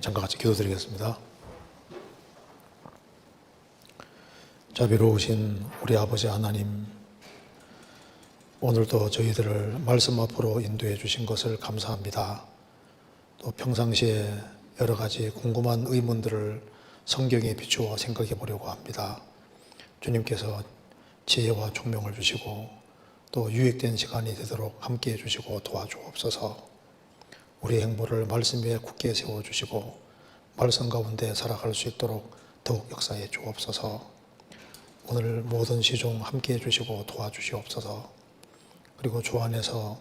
잠깐 같이 기도드리겠습니다. 자비로우신 우리 아버지 하나님, 오늘도 저희들을 말씀 앞으로 인도해 주신 것을 감사합니다. 또 평상시에 여러 가지 궁금한 의문들을 성경에 비추어 생각해 보려고 합니다. 주님께서 지혜와 총명을 주시고 또 유익된 시간이 되도록 함께해 주시고 도와주옵소서. 우리 행보를 말씀 위에 굳게 세워주시고 말씀 가운데 살아갈 수 있도록 더욱 역사해 주옵소서. 오늘 모든 시중 함께해 주시고 도와주시옵소서. 그리고 주 안에서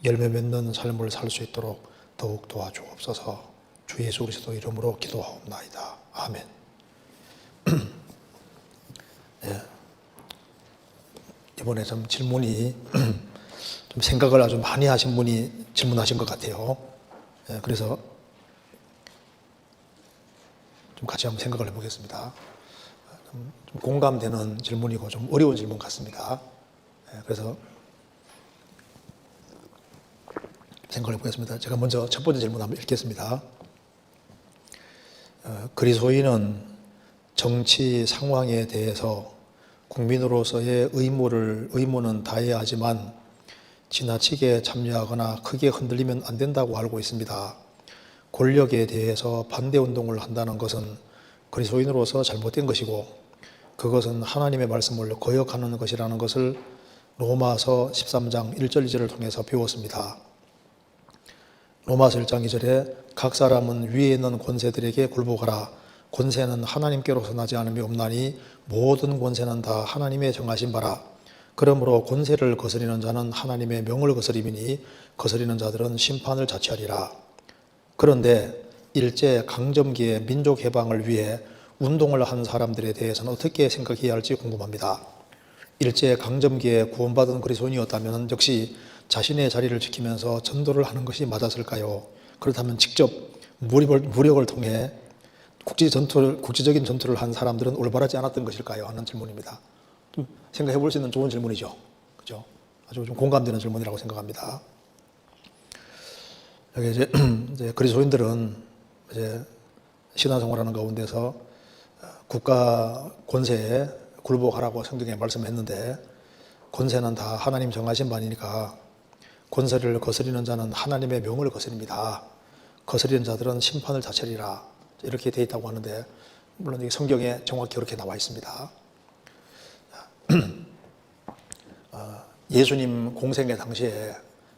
열매 맺는 삶을 살 수 있도록 더욱 도와주옵소서. 주 예수 그리스도 이름으로 기도하옵나이다. 아멘. 네. 이번에 좀 질문이 좀 생각을 아주 많이 하신 분이 질문하신 것 같아요. 네, 그래서 좀 같이 한번 생각을 해보겠습니다. 좀 공감되는 질문이고 좀 어려운 질문 같습니다. 네, 그래서 생각을 해보겠습니다. 제가 먼저 첫 번째 질문 한번 읽겠습니다. 그리스도인은 정치 상황에 대해서 국민으로서의 의무는 다해야 하지만 지나치게 참여하거나 크게 흔들리면 안 된다고 알고 있습니다. 권력에 대해서 반대운동을 한다는 것은 그리스도인으로서 잘못된 것이고 그것은 하나님의 말씀을 거역하는 것이라는 것을 로마서 13장 1절 2절을 통해서 배웠습니다. 로마서 1장 2절에 각 사람은 위에 있는 권세들에게 굴복하라. 권세는 하나님께로서 나지 않음이 없나니 모든 권세는 다 하나님의 정하신 바라. 그러므로 권세를 거스리는 자는 하나님의 명을 거스림이니 거스리는 자들은 심판을 자취하리라. 그런데 일제 강점기의 민족 해방을 위해 운동을 한 사람들에 대해서는 어떻게 생각해야 할지 궁금합니다. 일제 강점기에 구원받은 그리스도인이었다면 역시 자신의 자리를 지키면서 전도를 하는 것이 맞았을까요? 그렇다면 직접 무력을 통해 국제적인 전투를 한 사람들은 올바르지 않았던 것일까요? 하는 질문입니다. 좀 생각해 볼 수 있는 좋은 질문이죠. 그죠? 아주 좀 공감되는 질문이라고 생각합니다. 여기 이제 그리스도인들은 이제 신앙생활하는 가운데서 국가 권세에 굴복하라고 성경에 말씀했는데 권세는 다 하나님 정하신 바니까 권세를 거스리는 자는 하나님의 명을 거스립니다. 거스리는 자들은 심판을 자치리라. 이렇게 되어 있다고 하는데 물론 이 성경에 정확히 그렇게 나와 있습니다. 예수님 공생의 당시에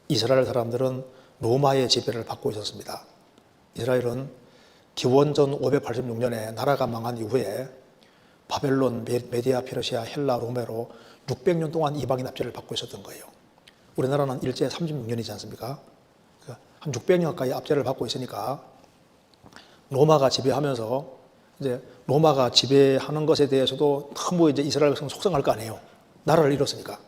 이스라엘 사람들은 로마의 지배를 받고 있었습니다. 이스라엘은 기원전 586년에 나라가 망한 이후에 바벨론, 메디아, 페르시아, 헬라, 로메로 600년 동안 이방인 압제를 받고 있었던 거예요. 우리나라는 일제 36년이지 않습니까? 한 600년 가까이 압제를 받고 있으니까 로마가 지배하면서 이제 로마가 지배하는 것에 대해서도 너무 이제 이스라엘 백성은 속상할 거 아니에요. 나라를 잃었으니까.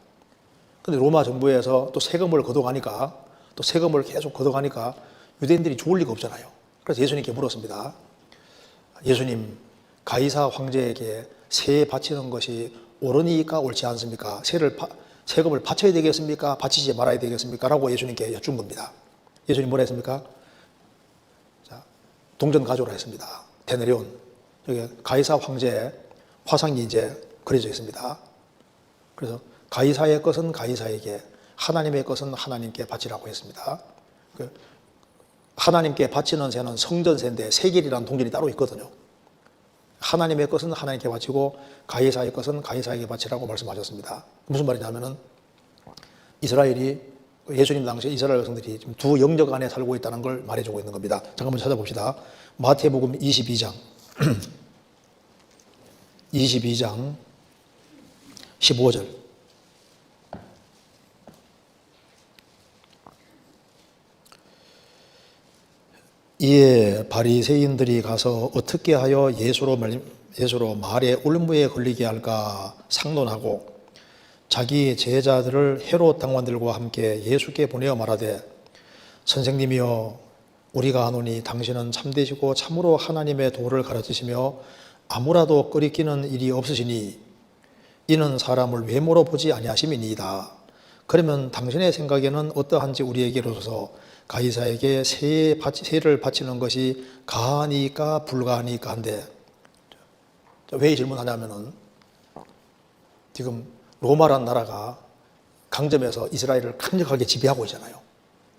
근데 로마 정부에서 또 세금을 걷어가니까 또 세금을 계속 걷어가니까 유대인들이 좋을 리가 없잖아요. 그래서 예수님께 물었습니다. 예수님, 가이사 황제에게 세 바치는 것이 옳으니까 옳지 않습니까? 세금을 바쳐야 되겠습니까? 바치지 말아야 되겠습니까? 라고 예수님께 여쭌 겁니다. 예수님 뭐라 했습니까? 자, 동전 가져오라 했습니다. 데나리온. 여기 가이사 황제의 화상이 이제 그려져 있습니다. 그래서 가이사의 것은 가이사에게, 하나님의 것은 하나님께 바치라고 했습니다. 하나님께 바치는 새는 성전새인데 세겔이라는 동전이 따로 있거든요. 하나님의 것은 하나님께 바치고 가이사의 것은 가이사에게 바치라고 말씀하셨습니다. 무슨 말이냐면은 이스라엘이 예수님 당시에 이스라엘 백성들이 지금 두 영역 안에 살고 있다는 걸 말해주고 있는 겁니다. 잠깐만 찾아봅시다. 마태복음 22장 15절. 이에 바리새인들이 가서 어떻게 하여 예수로 말에 올무에 걸리게 할까 상론하고 자기 제자들을 헤롯 당관들과 함께 예수께 보내어 말하되 선생님이여 우리가 아노니 당신은 참되시고 참으로 하나님의 도를 가르치시며 아무라도 끄리끼는 일이 없으시니 이는 사람을 외모로 보지 아니하심이니이다. 그러면 당신의 생각에는 어떠한지 우리에게 이르소서. 가이사에게 세를 바치는 것이 가하니까 불가하니까 한데, 왜 질문하냐면은 지금 로마란 나라가 강점에서 이스라엘을 강력하게 지배하고 있잖아요.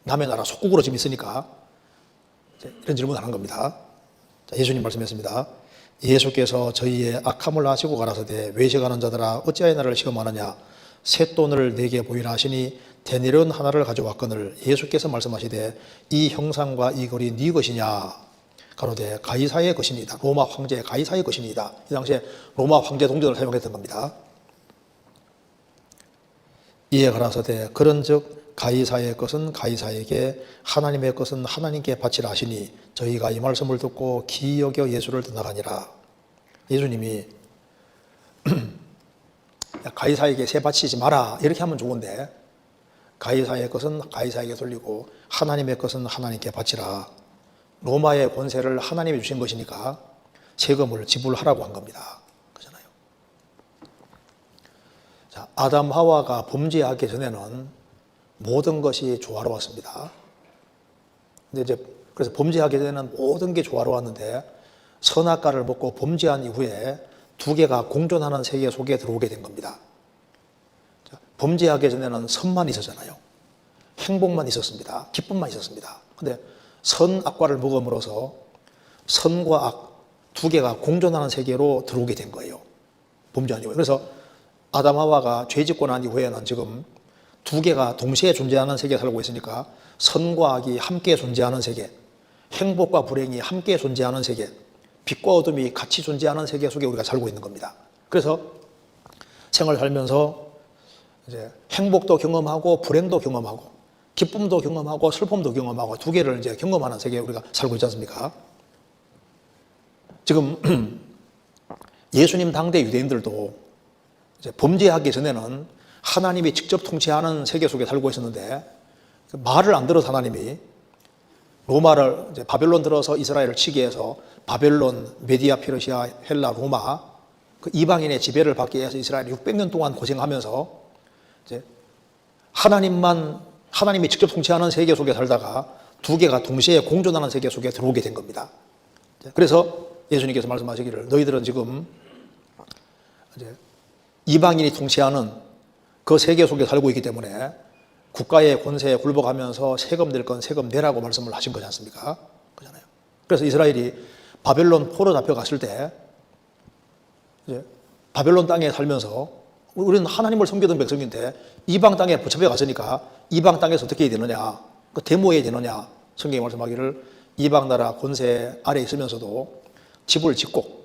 남의 나라 속국으로 지금 있으니까 이런 질문을 하는 겁니다. 자, 예수님 말씀했습니다. 예수께서 저희의 악함을 아시고 가라사대 외식하는 자들아 어찌하여 나를 시험하느냐 쇳돈을 내게 보이라 하시니 대내려온 하나를 가져왔거늘 예수께서 말씀하시되 이 형상과 이 글이 네 것이냐 가로되 가이사의 것입니다. 로마 황제 가이사의 것입니다. 이 당시에 로마 황제 동전을 사용했던 겁니다. 이에 가라사대 그런즉 가이사의 것은 가이사에게 하나님의 것은 하나님께 바치라 하시니 저희가 이 말씀을 듣고 기이 여겨 예수를 떠나가니라. 예수님이 가이사에게 세 바치지 마라 이렇게 하면 좋은데 가이사의 것은 가이사에게 돌리고 하나님의 것은 하나님께 바치라. 로마의 권세를 하나님이 주신 것이니까 세금을 지불하라고 한 겁니다. 그렇잖아요. 자, 아담 하와가 범죄하기 전에는 모든 것이 조화로웠습니다. 근데 이제 그래서 범죄하기 전에는 모든 게 조화로웠는데 선악과를 먹고 범죄한 이후에 두 개가 공존하는 세계 속에 들어오게 된 겁니다. 자, 범죄하기 전에는 선만 있었잖아요. 행복만 있었습니다. 기쁨만 있었습니다. 근데 선악과를 먹음으로써 선과 악 두 개가 공존하는 세계로 들어오게 된 거예요. 범죄한 이후에. 그래서 아담 하와가 죄 짓고 난 이후에는 지금 두 개가 동시에 존재하는 세계에 살고 있으니까 선과 악이 함께 존재하는 세계, 행복과 불행이 함께 존재하는 세계, 빛과 어둠이 같이 존재하는 세계 속에 우리가 살고 있는 겁니다. 그래서 생활 살면서 이제 행복도 경험하고 불행도 경험하고 기쁨도 경험하고 슬픔도 경험하고 두 개를 이제 경험하는 세계에 우리가 살고 있지 않습니까? 지금 예수님 당대 유대인들도 이제 범죄하기 전에는 하나님이 직접 통치하는 세계 속에 살고 있었는데 말을 안 들어서 하나님이 로마를 이제 바벨론 들어서 이스라엘을 치게 해서 바벨론, 메디아, 페르시아, 헬라, 로마 그 이방인의 지배를 받기 위해서 이스라엘이 600년 동안 고생하면서 이제 하나님이 직접 통치하는 세계 속에 살다가 두 개가 동시에 공존하는 세계 속에 들어오게 된 겁니다. 그래서 예수님께서 말씀하시기를 너희들은 지금 이제 이방인이 통치하는 그 세계 속에 살고 있기 때문에 국가의 권세에 굴복하면서 세금 낼 건 세금 내라고 말씀을 하신 거지 않습니까? 그렇잖아요. 그래서 이스라엘이 바벨론 포로 잡혀갔을 때 이제 바벨론 땅에 살면서 우리는 하나님을 섬기던 백성인데 이방 땅에 붙잡혀 갔으니까 이방 땅에서 어떻게 해야 되느냐? 그 데모해야 되느냐? 성경이 말씀하기를 이방 나라 권세 아래 있으면서도 집을 짓고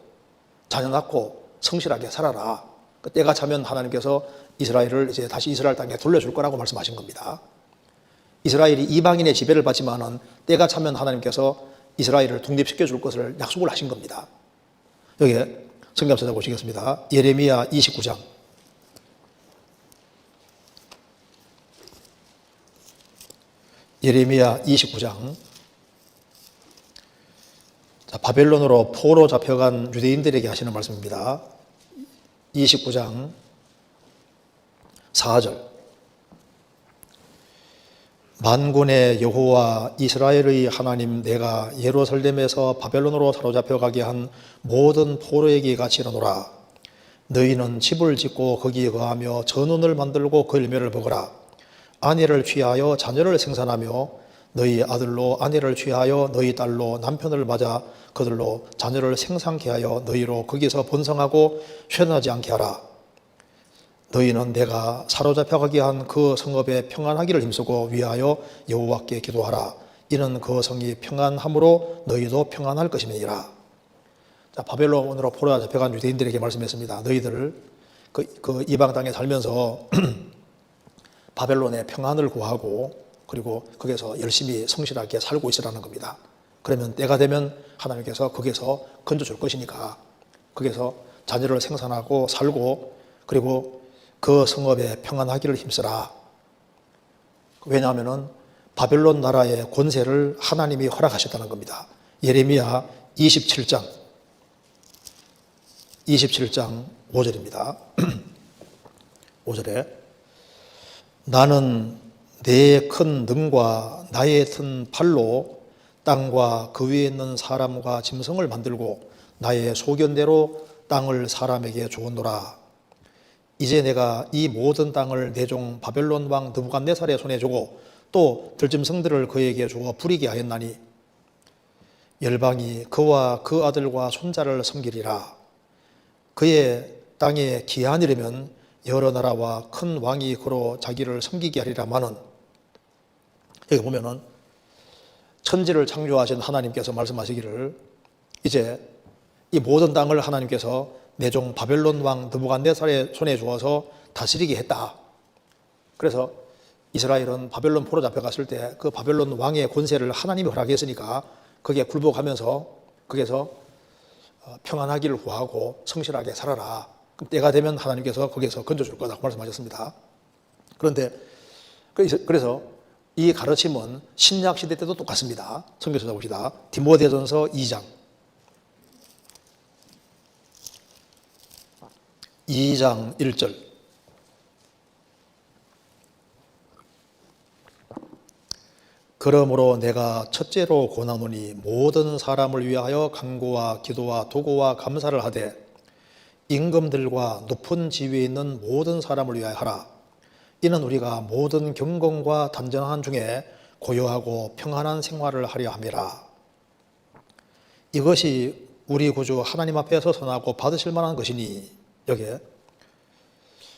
자녀 낳고 성실하게 살아라. 그 때가 차면 하나님께서 이스라엘을 이제 다시 이스라엘 땅에 돌려줄 거라고 말씀하신 겁니다. 이스라엘이 이방인의 지배를 받지만은 때가 차면 하나님께서 이스라엘을 독립시켜 줄 것을 약속을 하신 겁니다. 여기에 성경 찾아보시겠습니다. 예레미야 29장. 예레미야 29장. 자, 바벨론으로 포로 잡혀간 유대인들에게 하시는 말씀입니다. 29장 4절. 만군의 여호와 이스라엘의 하나님 내가 예루살렘에서 바벨론으로 사로잡혀 가게 한 모든 포로에게 같이 이르노라. 너희는 집을 짓고 거기에 거하며 전원을 만들고 그 열매를 먹으라. 아내를 취하여 자녀를 생산하며 너희 아들로 아내를 취하여 너희 딸로 남편을 맞아 그들로 자녀를 생산케 하여 너희로 거기서 번성하고 쇠하지 않게 하라. 너희는 내가 사로잡혀 가게 한 그 성읍에 평안하기를 힘쓰고 위하여 여호와께 기도하라. 이는 그 성이 평안함으로 너희도 평안할 것임이니라. 자, 바벨론으로 포로 잡혀간 유대인들에게 말씀했습니다. 너희들 그 이방 땅에 살면서 바벨론의 평안을 구하고 그리고 거기서 열심히 성실하게 살고 있으라는 겁니다. 그러면 때가 되면 하나님께서 거기서 건져줄 것이니까 거기서 자녀를 생산하고 살고 그리고 그 성읍에 평안하기를 힘쓰라. 왜냐하면 바벨론 나라의 권세를 하나님이 허락하셨다는 겁니다. 예레미야 27장 5절입니다. 5절에 나는 내 큰 능과 나의 튼 팔로 땅과 그 위에 있는 사람과 짐승을 만들고 나의 소견대로 땅을 사람에게 주었노라. 이제 내가 이 모든 땅을 내 종 바벨론 왕 느부갓네살의 손에 주고 또 들짐승들을 그에게 주어 부리게 하였나니 열방이 그와 그 아들과 손자를 섬기리라. 그의 땅에 기한이르면 여러 나라와 큰 왕이 그로 자기를 섬기게 하리라마는, 여기 보면은 천지를 창조하신 하나님께서 말씀하시기를 이제 이 모든 땅을 하나님께서 내 종 바벨론 왕 느부갓네살의 손에 주어서 다스리게 했다. 그래서 이스라엘은 바벨론 포로 잡혀갔을 때 그 바벨론 왕의 권세를 하나님이 허락했으니까 거기에 굴복하면서 거기에서 평안하기를 구하고 성실하게 살아라. 그럼 때가 되면 하나님께서 거기에서 건져줄 거라고 말씀하셨습니다. 그런데 그래서 이 가르침은 신약 시대 때도 똑같습니다. 성경 찾아봅시다. 디모데전서 2장 1절. 그러므로 내가 첫째로 권하노니 모든 사람을 위하여 간구와 기도와 도구와 감사를 하되 임금들과 높은 지위에 있는 모든 사람을 위하여 하라. 이는 우리가 모든 경건과 단정한 중에 고요하고 평안한 생활을 하려 함이라. 이것이 우리 구주 하나님 앞에서 선하고 받으실 만한 것이니, 여기에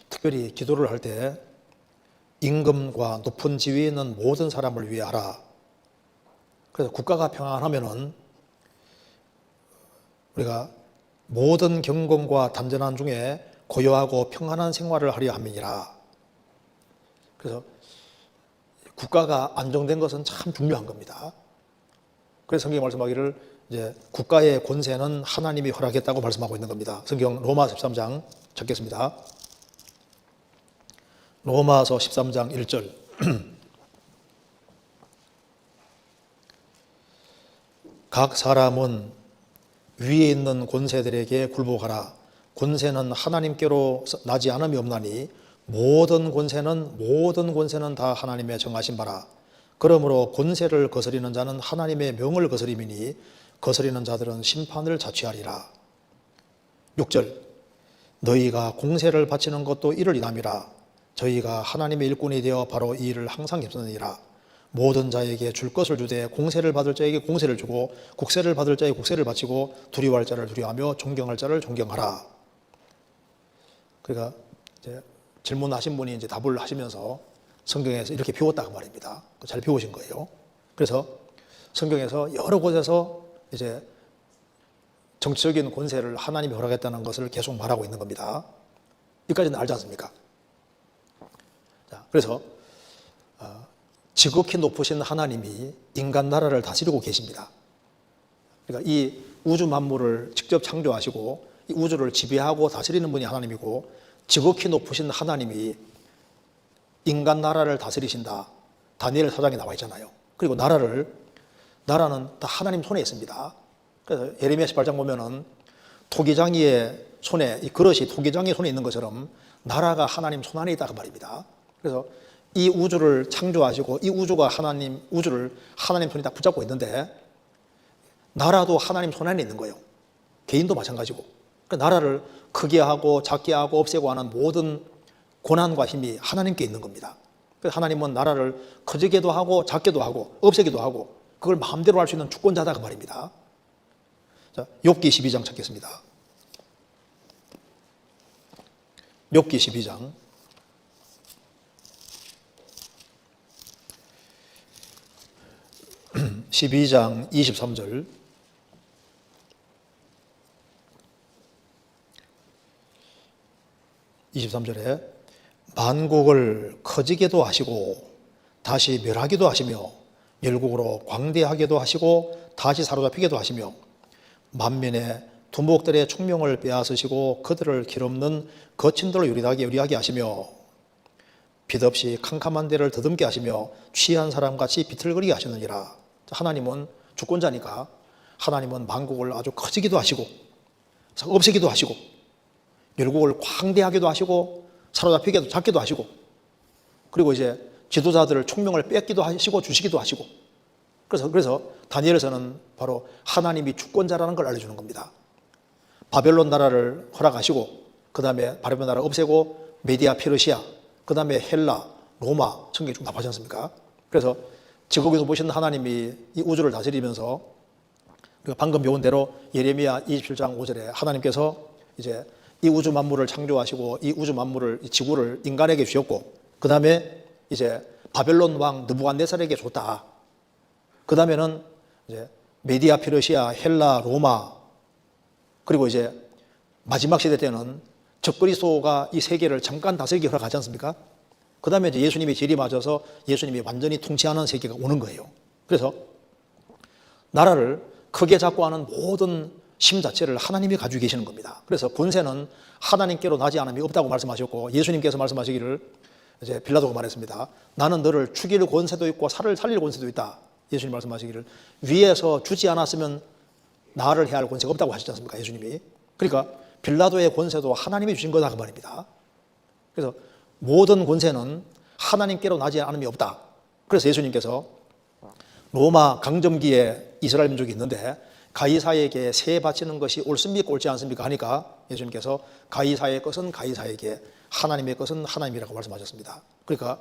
특별히 기도를 할 때 임금과 높은 지위에 있는 모든 사람을 위해 하라. 그래서 국가가 평안하면은 우리가 모든 경건과 단전한 중에 고요하고 평안한 생활을 하려 함이니라. 그래서 국가가 안정된 것은 참 중요한 겁니다. 그래서 성경이 말씀하기를 이제 국가의 권세는 하나님이 허락했다고 말씀하고 있는 겁니다. 성경 로마 13장 찾겠습니다. 로마서 13장 1절. 각 사람은 위에 있는 권세들에게 굴복하라. 권세는 하나님께로 나지 않음이 없나니 모든 권세는 다 하나님의 정하신 바라. 그러므로 권세를 거스리는 자는 하나님의 명을 거스림이니 거스리는 자들은 심판을 자취하리라. 6절. 너희가 공세를 바치는 것도 이를 인함이라. 저희가 하나님의 일꾼이 되어 바로 이 일을 항상 힘쓰느니라. 모든 자에게 줄 것을 주되 공세를 받을 자에게 공세를 주고 국세를 받을 자에게 국세를 바치고 두려워할 자를 두려워하며 존경할 자를 존경하라. 그러니까 이제 질문하신 분이 이제 답을 하시면서 성경에서 이렇게 배웠다고 말입니다. 잘 배우신 거예요. 그래서 성경에서 여러 곳에서 이제 정치적인 권세를 하나님이 허락했다는 것을 계속 말하고 있는 겁니다. 여기까지는 알지 않습니까? 자, 그래서 지극히 높으신 하나님이 인간 나라를 다스리고 계십니다. 그러니까 이 우주 만물을 직접 창조하시고 이 우주를 지배하고 다스리는 분이 하나님이고 지극히 높으신 하나님이 인간 나라를 다스리신다. 다니엘 4장에 나와 있잖아요. 그리고 나라는 다 하나님 손에 있습니다. 그래서 예레미야 18장 보면은 토기장이의 손에, 이 그릇이 토기장이의 손에 있는 것처럼 나라가 하나님 손 안에 있다고 말입니다. 그래서 이 우주를 창조하시고 이 우주를 하나님 손이 딱 붙잡고 있는데 나라도 하나님 손 안에 있는 거예요. 개인도 마찬가지고. 그러니까 나라를 크게 하고 작게 하고 없애고 하는 모든 고난과 힘이 하나님께 있는 겁니다. 그래서 하나님은 나라를 커지게도 하고 작게도 하고 없애기도 하고 그걸 마음대로 할 수 있는 주권자다 그 말입니다. 자, 욥기 12장 찾겠습니다. 욥기 12장 12장 23절. 만국을 커지게도 하시고 다시 멸하기도 하시며 열국으로 광대하게도 하시고 다시 사로잡히게도 하시며 만민의 두목들의 총명을 빼앗으시고 그들을 길없는 거친들로 유리하게 하시며 빛 없이 캄캄한 데를 더듬게 하시며 취한 사람같이 비틀거리게 하시느니라. 하나님은 주권자니까 하나님은 만국을 아주 커지기도 하시고 없애기도 하시고 열국을 광대하게도 하시고 사로잡히게도 잡기도 하시고 그리고 이제 지도자들 총명을 뺏기도 하시고 주시기도 하시고, 그래서 다니엘서는 바로 하나님이 주권자라는 걸 알려주는 겁니다. 바벨론 나라를 허락하시고, 그 다음에 바벨론 나라 없애고 메디아 페르시아, 그 다음에 헬라, 로마, 성경이 좀 답하지 않습니까? 그래서 지구에서 보시는 하나님이 이 우주를 다스리면서 우리가 방금 배운 대로 예레미야 27장 5절에 하나님께서 이제 이 우주 만물을 창조하시고 이 우주 만물을, 이 지구를 인간에게 주셨고, 그 다음에 이제 바벨론 왕 느부갓네살에게 줬다. 그 다음에는 이제 메디아 페르시아, 헬라, 로마, 그리고 이제 마지막 시대 때는 적그리스도가 이 세계를 잠깐 다스리게 허락하지 않습니까? 그 다음에 이제 예수님이 재림하셔서 예수님이 완전히 통치하는 세계가 오는 거예요. 그래서 나라를 크게 잡고 하는 모든 힘 자체를 하나님이 가지고 계시는 겁니다. 그래서 권세는 하나님께로 나지 않음이 없다고 말씀하셨고, 예수님께서 말씀하시기를 이제 빌라도가 말했습니다. 나는 너를 죽일 권세도 있고 살릴 권세도 있다. 예수님 말씀하시기를 위에서 주지 않았으면 나를 해야 할 권세가 없다고 하시지 않습니까? 예수님이. 그러니까 빌라도의 권세도 하나님이 주신 거다 그 말입니다. 그래서 모든 권세는 하나님께로 나지 않음이 없다. 그래서 예수님께서 로마 강점기에 이스라엘 민족이 있는데 가이사에게 세 바치는 것이 옳습니까 옳지 않습니까 하니까 예수님께서 가이사의 것은 가이사에게, 하나님의 것은 하나님이라고 말씀하셨습니다. 그러니까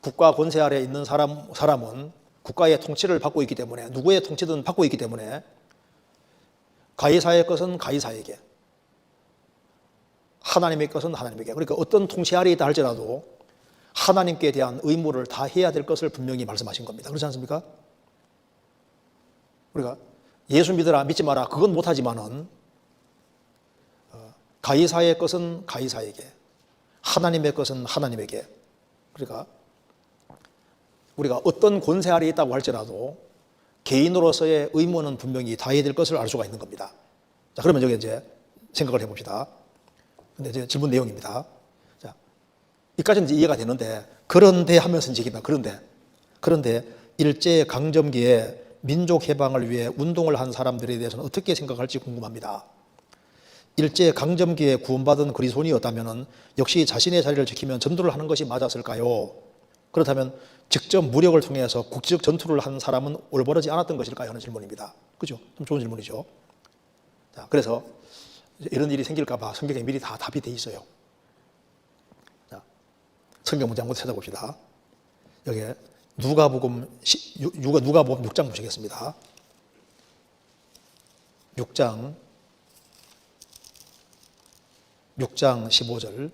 국가 권세 아래 있는 사람은 국가의 통치를 받고 있기 때문에, 누구의 통치든 받고 있기 때문에 가이사의 것은 가이사에게, 하나님의 것은 하나님에게. 그러니까 어떤 통치 아래 있다 할지라도 하나님께 대한 의무를 다 해야 될 것을 분명히 말씀하신 겁니다. 그렇지 않습니까? 우리가 예수 믿으라 믿지 마라 그건 못하지만은 가이사의 것은 가이사에게, 하나님의 것은 하나님에게. 그러니까 우리가 어떤 권세 아래 있다고 할지라도 개인으로서의 의무는 분명히 다해야 될 것을 알 수가 있는 겁니다. 자, 그러면 여기 이제 생각을 해봅시다. 근데 이제 질문 내용입니다. 자, 이까지는 이제 이해가 되는데, 그런데 하면서 이제 그런데 일제 강점기에 민족 해방을 위해 운동을 한 사람들에 대해서는 어떻게 생각할지 궁금합니다. 일제 강점기에 구원받은 그리스도인이었다면 역시 자신의 자리를 지키면 전투를 하는 것이 맞았을까요? 그렇다면 직접 무력을 통해서 국지적 전투를 한 사람은 올바르지 않았던 것일까요? 하는 질문입니다. 그죠? 좀 좋은 질문이죠. 자, 그래서 이런 일이 생길까 봐 성경에 미리 다 답이 돼 있어요. 자, 성경 문제 한번 찾아봅시다. 여기에 누가복음 6장 보시겠습니다. 6장 15절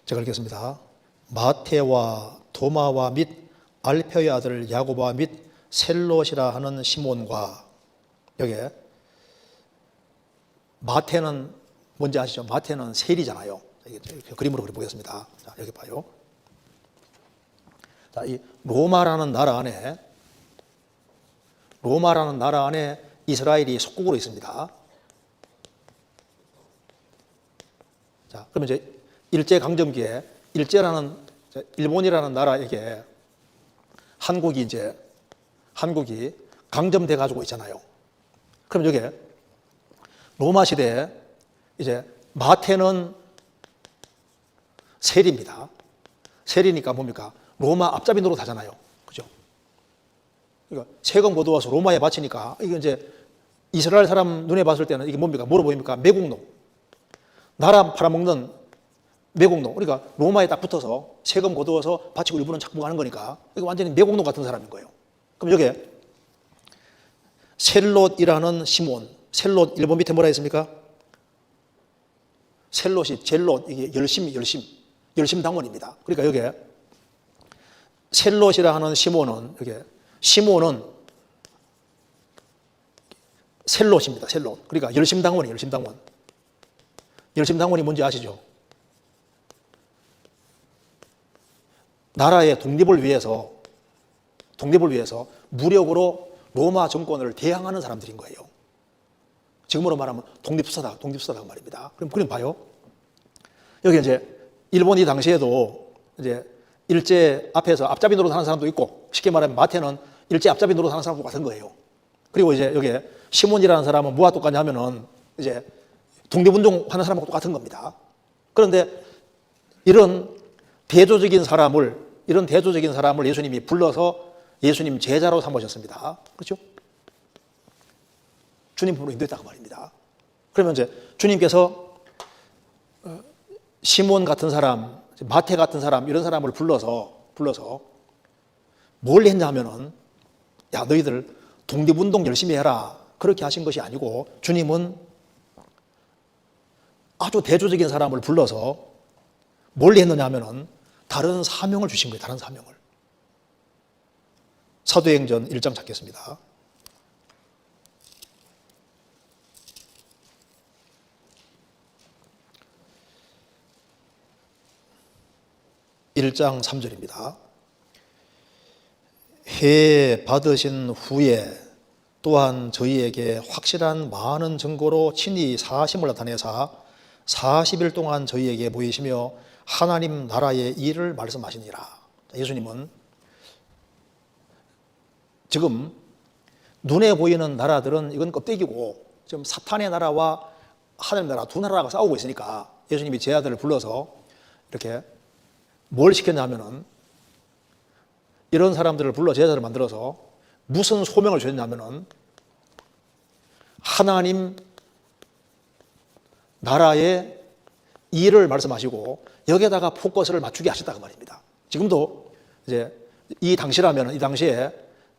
제가 읽겠습니다. 마태와 도마와 및 알페의 아들 야고보와 및 셀롯이라 하는 시몬과, 여기에 마태는 뭔지 아시죠? 마태는 셀이잖아요. 이렇게 그림으로 그려보겠습니다. 자, 여기 봐요. 자, 이 로마라는 나라 안에 이스라엘이 속국으로 있습니다. 자, 그러면 이제 일제강점기에 일본이라는 나라에게 한국이 강점돼 가지고 있잖아요. 그럼 여기 로마 시대에 이제 마태는 셀입니다. 셀이니까 뭡니까? 로마 앞잡이 노릇하잖아요. 그죠? 그러니까 세금 거두어서 로마에 바치니까 이게 이제 이스라엘 사람 눈에 봤을 때는 이게 뭡니까? 뭐로 보입니까? 매국노. 나라 팔아먹는 매국노. 그러니까 로마에 딱 붙어서 세금 거두어서 바치고 일부는 착복하는 거니까 이거 완전히 매국노 같은 사람인 거예요. 그럼 여기 셀롯이라는 시몬, 셀롯 일본 밑에 뭐라 했습니까? 셀롯이 젤롯, 이게 열심 당원입니다. 그러니까 여기 셀롯이라 하는 시몬은 셀롯입니다. 셀롯. 그러니까 열심 당원이에요. 열심 당원이 뭔지 아시죠? 나라의 독립을 위해서 무력으로 로마 정권을 대항하는 사람들인 거예요. 지금으로 말하면 독립수사다 말입니다. 그럼 봐요. 여기 이제 일본이 당시에도 이제 일제 앞에서 앞잡이 노릇 하는 사람도 있고, 쉽게 말하면 마태는 일제 앞잡이 노릇 하는 사람도 같은 거예요. 그리고 이제 여기 시몬이라는 사람은 뭐가 똑같냐 하면은 이제 독립운동 하는 사람하고 똑같은 겁니다. 그런데 이런 대조적인 사람을 예수님이 불러서 예수님 제자로 삼으셨습니다. 그렇죠? 주님 품으로 인도했다고 말입니다. 그러면 이제 주님께서 시몬 같은 사람, 마태 같은 사람, 이런 사람을 불러서 뭘 했냐 하면은, 야, 너희들 독립운동 열심히 해라, 그렇게 하신 것이 아니고, 주님은 아주 대조적인 사람을 불러서 뭘 했느냐 하면은 다른 사명을 주신 거예요. 다른 사명을. 사도행전 1장 찾겠습니다. 1장 3절입니다. 해 받으신 후에 또한 저희에게 확실한 많은 증거로 친히 사심을 나타내사 40일 동안 저희에게 보이시며 하나님 나라의 일을 말씀하시니라. 예수님은 지금 눈에 보이는 나라들은 이건 껍데기고, 지금 사탄의 나라와 하나님 나라 두 나라가 싸우고 있으니까 예수님이 제자들을 불러서 이렇게 뭘 시켰냐 하면은, 이런 사람들을 불러 제자들을 만들어서 무슨 소명을 주셨냐 하면은, 하나님 나라의 일을 말씀하시고 여기에다가 포커스를 맞추게 하셨다고 말입니다. 지금도 이제 이 당시에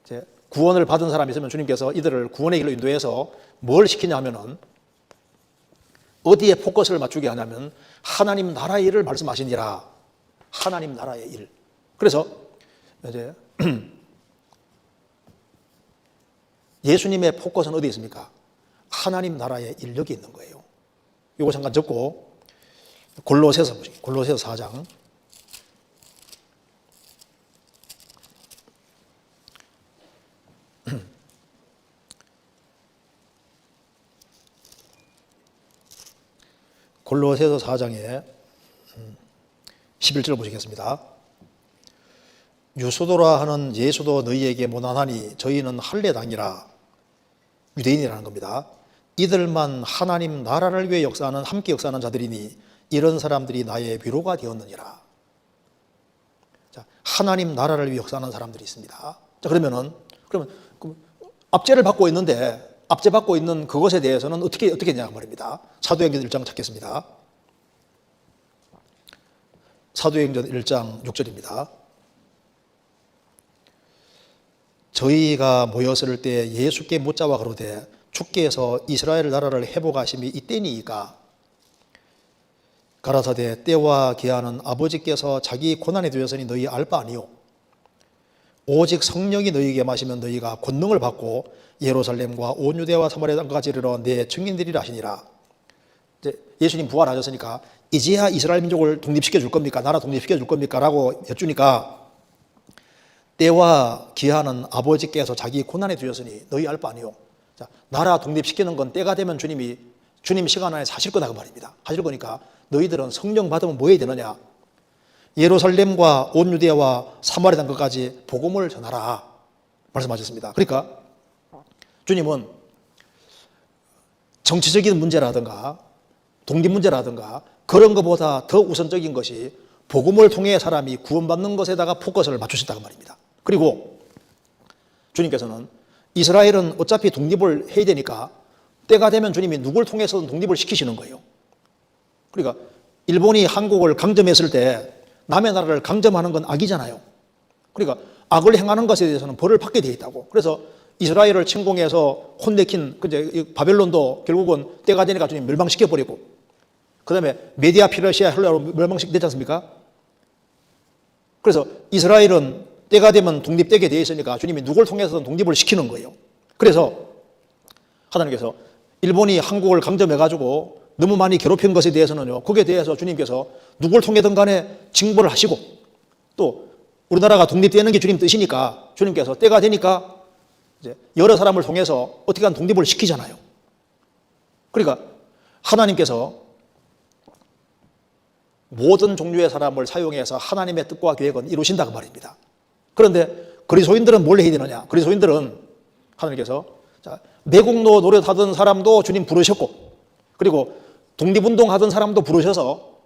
이제 구원을 받은 사람이 있으면 주님께서 이들을 구원의 길로 인도해서 뭘 시키냐 하면은, 어디에 포커스를 맞추게 하냐면 하나님 나라의 일을 말씀하시니라. 하나님 나라의 일. 그래서 이제 예수님의 포커스는 어디 있습니까? 하나님 나라의 일, 여기 있는 거예요. 이거 잠깐 적고 골로새서 보시죠. 골로새서 4장. 골로새서 4장에 11절 보시겠습니다. 유수도라 하는 예수도 너희에게 무난하니 저희는 할례당이라, 유대인이라는 겁니다. 이들만 하나님 나라를 위해 함께 역사하는 자들이니 이런 사람들이 나의 위로가 되었느니라. 자, 하나님 나라를 위해 역사하는 사람들이 있습니다. 자, 그러면 압제를 받고 있는데, 압제받고 있는 그것에 대해서는 어떻게 했냐 말입니다. 사도행전 1장 찾겠습니다. 사도행전 1장 6절입니다. 저희가 모였을 때 예수께 묻자와 가로되 주께서 이스라엘 나라를 회복하심이 이때니이까 가라사대 때와 기한은 아버지께서 자기 고난에 두셨으니 너희 알 바 아니요 오직 성령이 너희에게 마시면 너희가 권능을 받고 예루살렘과 온 유대와 사마리아 땅까지 이르러 내 증인들이라 하시니라. 이제 예수님 부활하셨으니까 이제야 이스라엘 민족을 독립시켜 줄 겁니까? 나라 독립시켜 줄 겁니까? 라고 여쭈니까, 때와 기한은 아버지께서 자기 고난에 두셨으니 너희 알 바 아니요. 자, 나라 독립시키는 건 때가 되면 주님 시간 안에 하실 거다 그 말입니다. 하실 거니까 너희들은 성령 받으면 뭐 해야 되느냐? 예루살렘과 온 유대와 사마리아 땅까지 복음을 전하라 말씀하셨습니다. 그러니까 주님은 정치적인 문제라든가 독립 문제라든가 그런 것보다 더 우선적인 것이 복음을 통해 사람이 구원받는 것에다가 포커스를 맞추셨다고 말입니다. 그리고 주님께서는 이스라엘은 어차피 독립을 해야 되니까 때가 되면 주님이 누굴 통해서든 독립을 시키시는 거예요. 그러니까 일본이 한국을 강점했을 때 남의 나라를 강점하는 건 악이잖아요. 그러니까 악을 행하는 것에 대해서는 벌을 받게 되어 있다고. 그래서 이스라엘을 침공해서 혼내킨 바벨론도 결국은 때가 되니까 주님 멸망시켜버리고, 그 다음에 메디아 피러시아 헬라로 멸망시켰지 않습니까? 그래서 이스라엘은 때가 되면 독립되게 되어 있으니까 주님이 누굴 통해서든 독립을 시키는 거예요. 그래서 하나님께서 일본이 한국을 강점해가지고 너무 많이 괴롭힌 것에 대해서는요, 거기에 대해서 주님께서 누굴 통해든 간에 징벌을 하시고, 또 우리나라가 독립되는 게 주님 뜻이니까 주님께서 때가 되니까 이제 여러 사람을 통해서 어떻게든 독립을 시키잖아요. 그러니까 하나님께서 모든 종류의 사람을 사용해서 하나님의 뜻과 계획은 이루신다고 말입니다. 그런데 그리스도인들은 뭘 해야 되느냐? 그리스도인들은 하나님께서 매국노 노릇하던 사람도 주님 부르셨고, 그리고 독립운동하던 사람도 부르셔서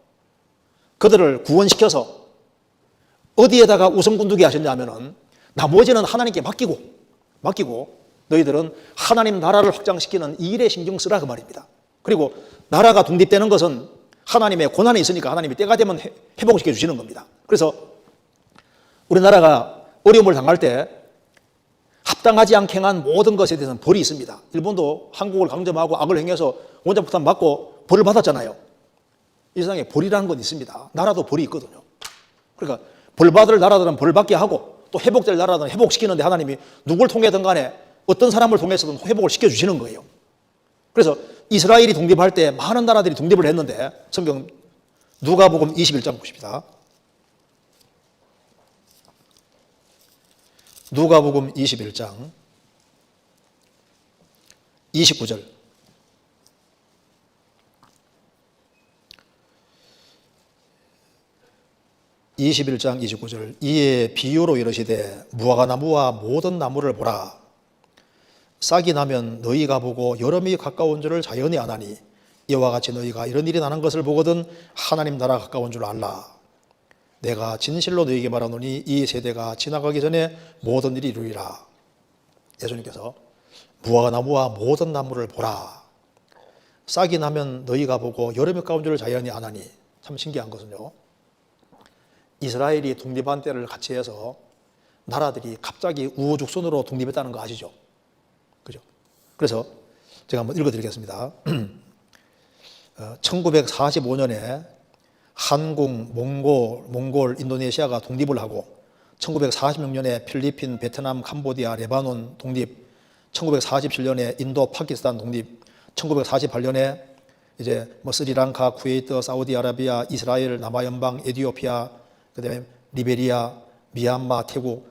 그들을 구원시켜서 어디에다가 우선군두게 하셨냐면은 나머지는 하나님께 맡기고 너희들은 하나님 나라를 확장시키는 이 일에 신경 쓰라 그 말입니다. 그리고 나라가 독립되는 것은 하나님의 고난이 있으니까 하나님이 때가 되면 회복시켜 주시는 겁니다. 그래서 우리나라가 어려움을 당할 때 합당하지 않게 행한 모든 것에 대해서는 벌이 있습니다. 일본도 한국을 강점하고 악을 행해서 원자폭탄 맞고 벌을 받았잖아요. 이 세상에 벌이라는 건 있습니다. 나라도 벌이 있거든요. 그러니까 벌 받을 나라들은 벌 받게 하고 또 회복될 나라들은 회복시키는데 하나님이 누굴 통해든 간에 어떤 사람을 통해서든 회복을 시켜주시는 거예요. 그래서 이스라엘이 독립할 때 많은 나라들이 독립을 했는데 성경 누가복음 21장 보십니다. 누가복음 21장 29절. 21장 29절. 이에 비유로 이르시되 무화과나무와 모든 나무를 보라. 싹이 나면 너희가 보고 여름이 가까운 줄을 자연히 아나니 이와 같이 너희가 이런 일이 나는 것을 보거든 하나님 나라 가까운 줄 알라. 내가 진실로 너희에게 말하노니 이 세대가 지나가기 전에 모든 일이 이루리라. 예수님께서 무화과나무와 모든 나무를 보라. 싹이 나면 너희가 보고 여름이 가까운 줄을 자연히 아나니. 참 신기한 것은요, 이스라엘이 독립한 때를 같이 해서 나라들이 갑자기 우후죽순으로 독립했다는 거 아시죠? 그죠? 그래서 제가 한번 읽어드리겠습니다. 1945년에 한국, 몽골, 인도네시아가 독립을 하고 1946년에 필리핀, 베트남, 캄보디아, 레바논 독립, 1947년에 인도, 파키스탄 독립, 1948년에 이제 뭐 스리랑카, 쿠웨이트, 사우디아라비아, 이스라엘, 남아연방, 에티오피아, 그다음에 리베리아, 미얀마, 태국,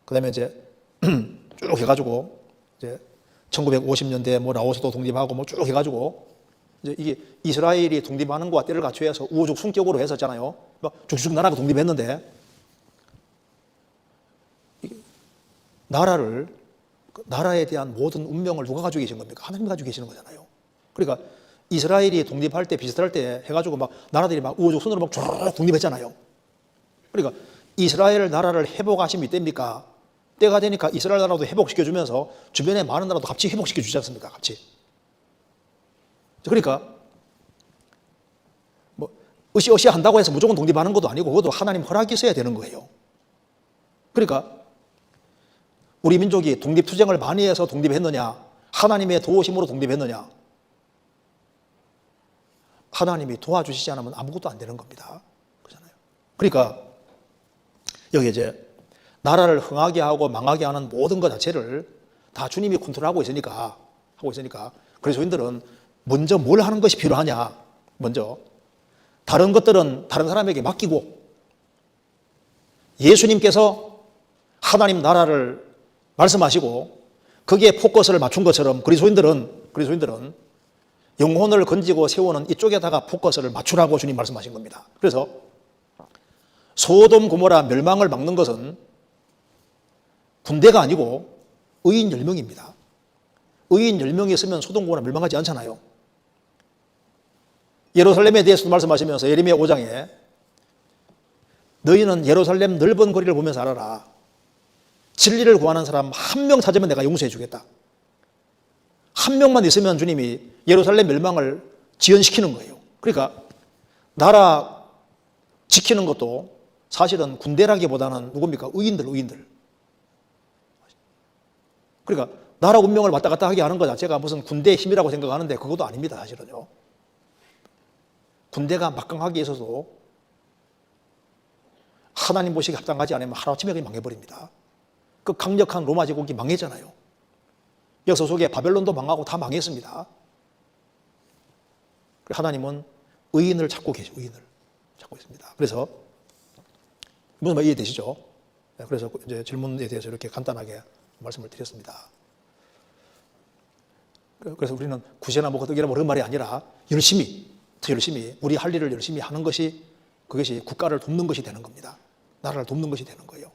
그다음에 이제 쭉 해가지고 이제 1950년대 뭐 라오스도 독립하고 뭐 쭉 해가지고 이제 이게 이스라엘이 독립하는 것과 때를 갖춰서 우후죽순격으로 했었잖아요. 막 쭉쭉 나라가 독립했는데 나라에 대한 모든 운명을 누가 가지고 계신 겁니까? 하나님이 가지고 계시는 거잖아요. 그러니까 이스라엘이 독립할 때 비슷할 때 해가지고 막 나라들이 막 우후죽순으로 막 쭉 독립했잖아요. 그러니까 이스라엘 나라를 회복하심이 이때입니까? 때가 되니까 이스라엘 나라도 회복시켜주면서 주변에 많은 나라도 같이 회복시켜 주지 않습니까? 같이. 그러니까 뭐 으쌰으쌰 한다고 해서 무조건 독립하는 것도 아니고 그것도 하나님 허락이 있어야 되는 거예요. 그러니까 우리 민족이 독립투쟁을 많이 해서 독립했느냐, 하나님의 도우심으로 독립했느냐, 하나님이 도와주시지 않으면 아무것도 안 되는 겁니다. 그렇잖아요. 그러니까 여기 이제 나라를 흥하게 하고 망하게 하는 모든 것 자체를 다 주님이 컨트롤하고 있으니까 그리스도인들은 먼저 뭘 하는 것이 필요하냐? 먼저 다른 것들은 다른 사람에게 맡기고 예수님께서 하나님 나라를 말씀하시고 거기에 포커스를 맞춘 것처럼 그리스도인들은 영혼을 건지고 세우는 이쪽에다가 포커스를 맞추라고 주님 말씀하신 겁니다. 그래서 소돔 고모라 멸망을 막는 것은 군대가 아니고 의인 10명입니다. 의인 10명이 있으면 소돔 고모라 멸망하지 않잖아요. 예루살렘에 대해서도 말씀하시면서 예레미야 5장에 너희는 예루살렘 넓은 거리를 보면서 알아라. 진리를 구하는 사람 한 명 찾으면 내가 용서해 주겠다. 한 명만 있으면 주님이 예루살렘 멸망을 지연시키는 거예요. 그러니까 나라 지키는 것도 사실은 군대라기보다는 누굽니까? 의인들. 그러니까 나라 운명을 왔다 갔다 하게 하는 것 자체가 무슨 군대의 힘이라고 생각하는데 그것도 아닙니다. 사실은요. 군대가 막강하게 있어도 하나님 보시기에 합당하지 않으면 하루아침에 그냥 망해버립니다. 그 강력한 로마 제국이 망했잖아요. 역사 속에 바벨론도 망하고 다 망했습니다. 하나님은 의인을 찾고 계시죠. 의인을 찾고 있습니다. 그래서 무슨 말 이해되시죠? 그래서 이제 질문에 대해서 이렇게 간단하게 말씀을 드렸습니다. 그래서 우리는 구제나 뭐 거덕이나 뭐 그런 말이 아니라 열심히 우리 할 일을 열심히 하는 것이 그것이 국가를 돕는 것이 되는 겁니다. 나라를 돕는 것이 되는 거예요.